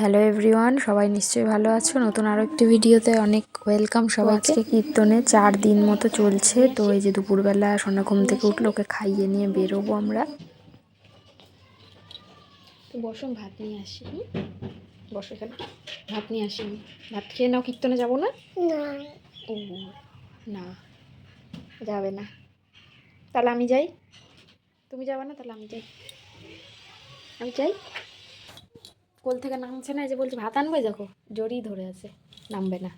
Hello everyone, সবাই নিশ্চয়ই ভালো আছো। নতুন আরও একটি ভিডিওতে অনেক ওয়েলকাম সবাইকে। আজকে কীর্তনে 4 দিন মতো চলছে। তো এই যে দুপুরবেলা সোনা ঘুম থেকে উঠলো, ওকে খাইয়ে নিয়ে বেরোবো আমরা। তো বসো, ভাত নিয়ে আসি। বসো এখানে, ভাত নিয়ে আসি। ভাত খেয়ে নাও, কীর্তনে যাবো না? ও না, যাবে না। তাহলে আমি যাই। তুমি যাবে না, তাহলে আমি যাই। আমি যাই। কোল থেকে নামছে না, এই যে বলছে ভাত আনবে, দেখো জড়িয়ে ধরে আছে, নামবে না।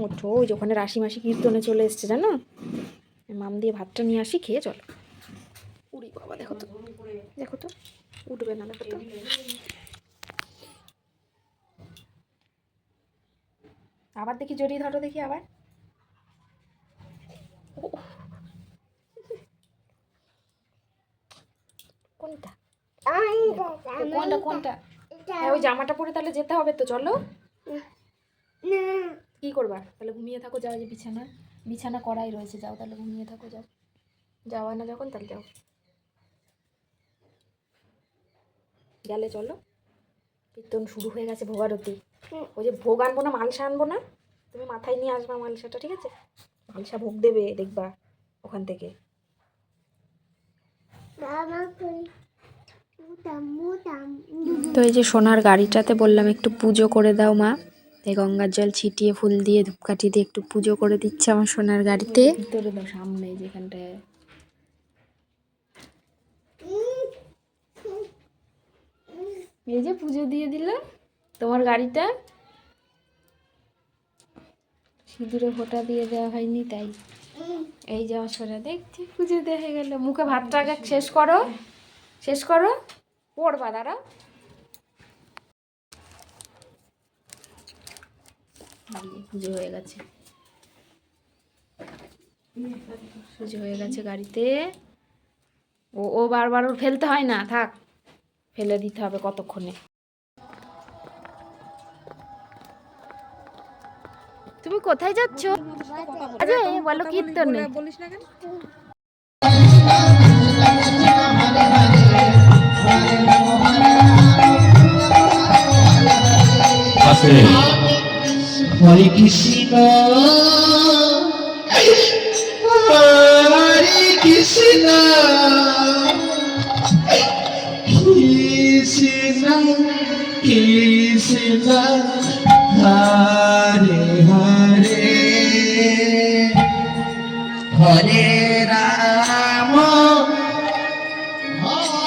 ওঠো, ওই যে ওখানে রাশি মাসি কীর্তনে চলে এসছে, জানো? মাম দিয়ে ভাতটা নিয়ে আসি, খেয়ে চলো। উড়ি বাবা, দেখো তো, দেখো তো, উঠবে না, দেখো তো। আবার দেখি, জড়িয়ে ধরো দেখি আবার। কোনটা কোনটা কোনটা? ওই জামাটা পরে তাহলে যেতে হবে তো, চলো। কি করবা তাহলে? ঘুমিয়ে থাকো, যাও, যে বিছানা বিছানা করাই রয়েছে, যাও তাহলে ঘুমিয়ে থাকো, যাও। যাওয়া না যখন, তাহলে যাও। গেলে চলো, কীর্তন শুরু হয়ে গেছে, ভোগারতি। ওই যে ভোগ আনবো না, মালসা আনবো না, তুমি মাথায় নিয়ে আসবা মালসাটা, ঠিক আছে? মালসা ভোগ দেবে, দেখবা ওখান থেকে। তো এই যে সোনার গাড়িটাতে বললাম একটু পুজো করে দাও মা। এই গঙ্গার জল ছিটিয়ে, ফুল দিয়ে, ধূপকাঠি দিয়ে একটু পুজো করে দিচ্ছে আমার সোনার গাড়িতে। ভিতরে দাও, সামনে যেখানটায়। এই যে পুজো দিয়ে দিলাম তোমার গাড়িটা। সিঁদুরে ফোঁটা দিয়ে দেওয়া হয়নি তাই। এই যে আমার সোনা, দেখছি পুজো দেওয়া হয়ে গেল। মুখে ভাতটা আগে শেষ করো, শেষ করো, পড়বা, দাঁড়া। পুজো হয়ে গেছে, পুজো হয়ে গেছে গাড়িতে। ও ও বারবার ওর ফেলতে হয় না, থাক, ফেলে দিতে হবে কতক্ষণে। তুমি কোথায় যাচ্ছ? আরে বলো, কীর্তনে। বলিস না কেন? হরে কৃষ্ণ হরে কৃষ্ণ কৃষ্ণ কৃষ্ণ হরে হরে হরে রাম হরে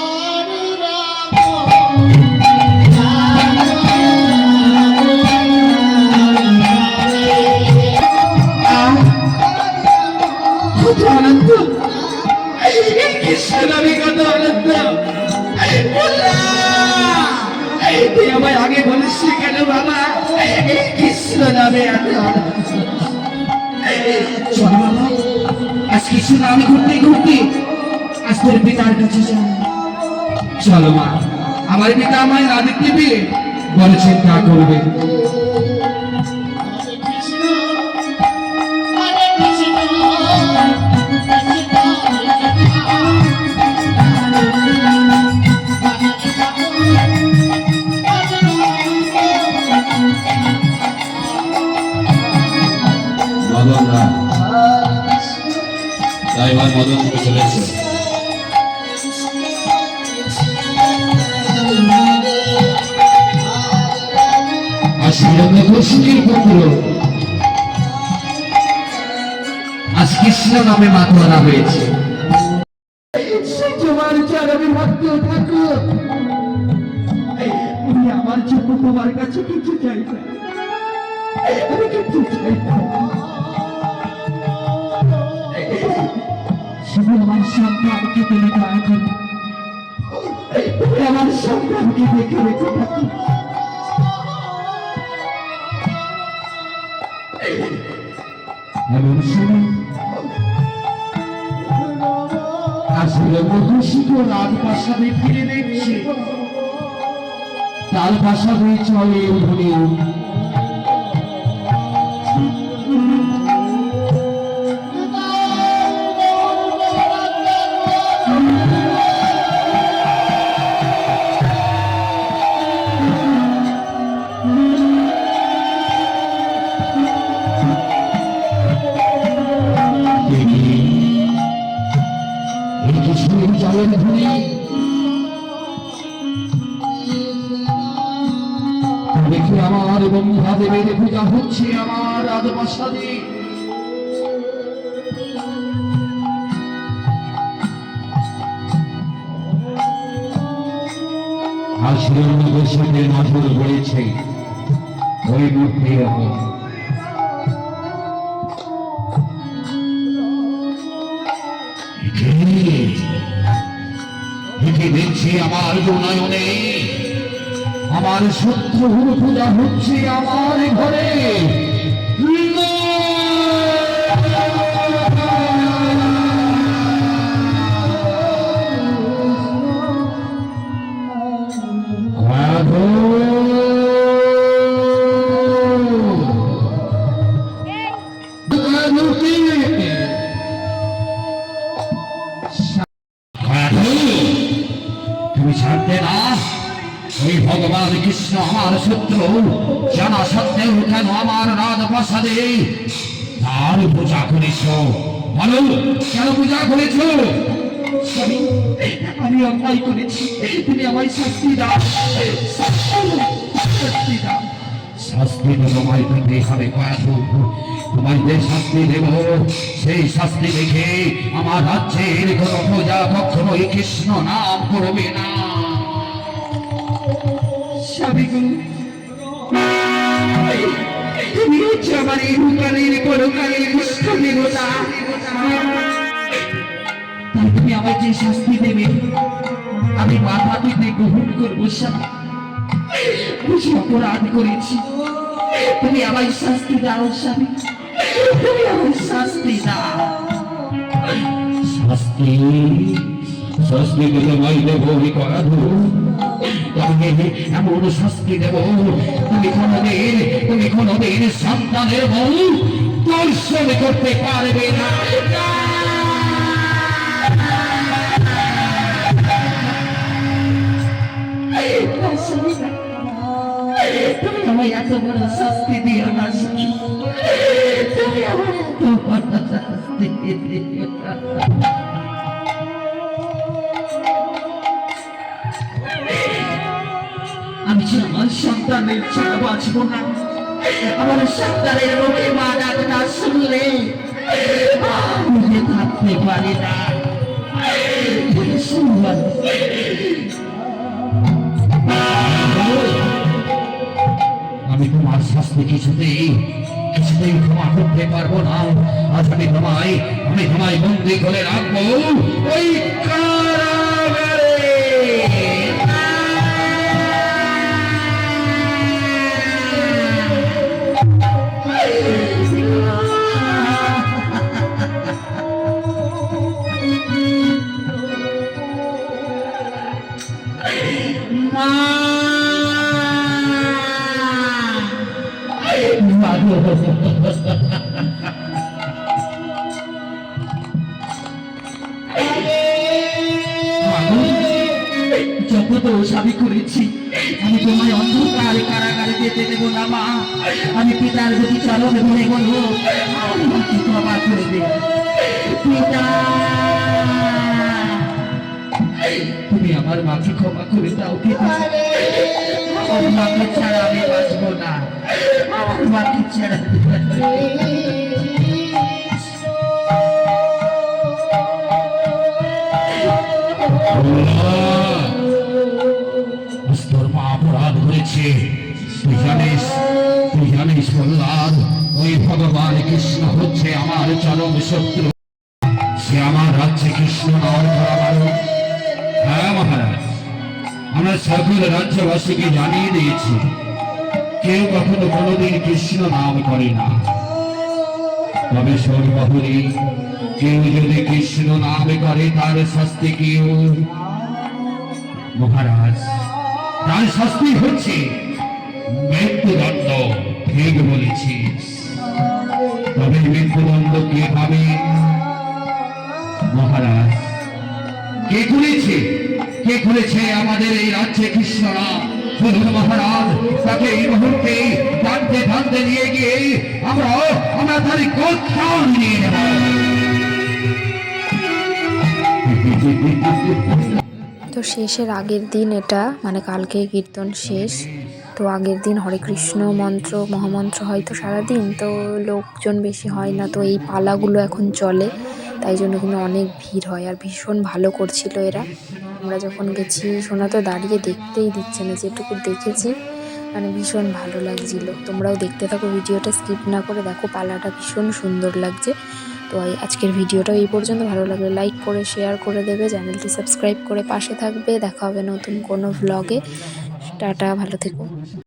আনন্দ, কৃষ্ণ নামে কত আনন্দ। তুই আমায় আগে বলিস কেন বাবা? কৃষ্ণ নামে এত আনন্দ। চল বাবা, আজ কৃষ্ণ নামে ঘুরতে ঘুরতে আজ তোর পিতার কাছে যাই। চলো মা, আমার পিতা আমায় না দেখতে পেয়ে বড় চিন্তা করবে। ড্রাইভার মদন করে চলেছে। আজ কৃষ্ণ নামে মাথা ধরা হয়েছে। তোমার চরণে ভক্ত থাকো, আমার জন্য তোমার কাছে কিছু চাই না, আমি কিছু চাই না। শুধু আমার সন্তানকে তুমি দয়া করো, আমার সন্তানকে দেখে রেখে থাকি। এমন সময় আসলে মধুসূদ রাজপ্রাসাদে ফিরে দেখছে তার প্রাসাদে চলে বলে পায়ের ধুলি দেখি আমার ব্রহ্মাদেবের পূজা হচ্ছে আমার রাজপ্রাসাদে। আর হিরণ্যকশিপুর নজর পড়েছে ওই মূর্তির ওপর। দেখছি আমার নয়নে আমার শত্রুর পূজা হচ্ছে আমার ঘরে। তুমি ছাড়তে না? ওই ভগবান কৃষ্ণ আমার শত্রু জানা সত্ত্বেও কেন আমার রাজপ্রাসাদে তার পূজা করেছ? বলো, কেন পূজা করেছ? আমি অন্যায় করেছি, তুমি আমায় শাস্তি দাও, শাস্তি দাও। শাস্তি তো তোমায় দিতে হবে কয়াধু, তোমায় যে শাস্তি দেব সেই শাস্তি দেখে আমার রাজ্যের কোনো প্রজা কখনোই কৃষ্ণ নাম করবে না। তুমি হচ্ছে আমার এই রূপালীর পরকালীর কৃষ্ণ দেবতা, তাই তুমি আমায় যে শাস্তি দেবে আমি মাথা পেতে গ্রহণ করবো। স্বামী, বুঝি অপরাধ করেছি, তুমি আমায় শাস্তি দাও। স্বামী, তুমি আমায় শাস্তি দাও। শাস্তি শাস্তি তোমায় দেবো করাধু, তবে এমন শাস্তি দেব তুমি কোনদিন সন্তানের বউ দর্শন করতে পারবে না। তুমি আমায় এত বড় শাস্তি দিও না, তুমি আমায় এত বড় শাস্তি দিও না। আমি যে আমার সন্তানের ছাড়া বাঁচবো না। আমার সন্তানের মুখে মা ডাকটা শুনলে আমি যে থাকতে পারি না। আমি তোমার শাস্তি কিছুতেই ক্ষমা করতে পারবো না। আজ আমি তোমায় বন্দি করে রাখবো ওই কারাগারে। যত দোষ আমি করেছি, আমি তোমায় অন্ধকার কারাগারে যেতে দেব না মা। আমি পিতার যদি চরণে ধরে বলবো আমাকে ক্ষমা করে দে পিতা, তুমি আমার মাকে ক্ষমা করে দাও পিতা। আমার মাকে ছাড়া আমি বাঁচবো না, আমার মাকে ছাড়া। তোর মা অপরাধ করেছে, তুই জানিস প্রহ্লাদ, ওই ভগবান কৃষ্ণ হচ্ছে আমার চরম শত্রু। সে আমার রাজ্যে কৃষ্ণ নাম করা ভালো। হ্যাঁ মহারাজ, আমরা সকল রাজ্যবাসীকে জানিয়ে দিয়েছি কেউ কখনো কোনোদিন কৃষ্ণ নাম করে না। তবে সর্বহরি কেউ যদি কৃষ্ণ নাম করে তার শাস্তি কি? মহারাজ, তার শাস্তি হচ্ছে মৃত্যুদণ্ড। ঠিক বলেছিস, তবে মৃত্যুদণ্ড কে পাবে? মহারাজ, কে করেছে আমাদের এই রাজ্যে কৃষ্ণ নাম? বলুন মহারাজ, তাকে এই মুহূর্তে টানতে নিয়ে গিয়ে আমরা তার কোথাও নিয়ে নেব। তো শেষের আগের দিন এটা, মানে কালকে কীর্তন শেষ। তো আগের দিন হরে কৃষ্ণ মন্ত্র মহামন্ত্র হয়তো সারাদিন, তো লোকজন বেশি হয় না, তো এই পালাগুলো এখন চলে, তাই জন্য কিন্তু অনেক ভিড় হয়। আর ভীষণ ভালো করছিল এরা। আমরা যখন গেছি সোনা তো দাঁড়িয়ে দেখতেই দিচ্ছে না, যেটুকু দেখেছি মানে ভীষণ ভালো লাগছিল। তোমরাও দেখতে থাকো, ভিডিওটা স্কিপ না করে দেখো, পালাটা ভীষণ সুন্দর লাগছে। তো আজকের ভিডিওটা এই পর্যন্ত। ভালো লাগলে লাইক করে শেয়ার করে দেবে, চ্যানেলটি সাবস্ক্রাইব করে পাশে থাকবে। দেখা হবে নতুন কোনো ভ্লগে। টাটা, ভালো থেকো।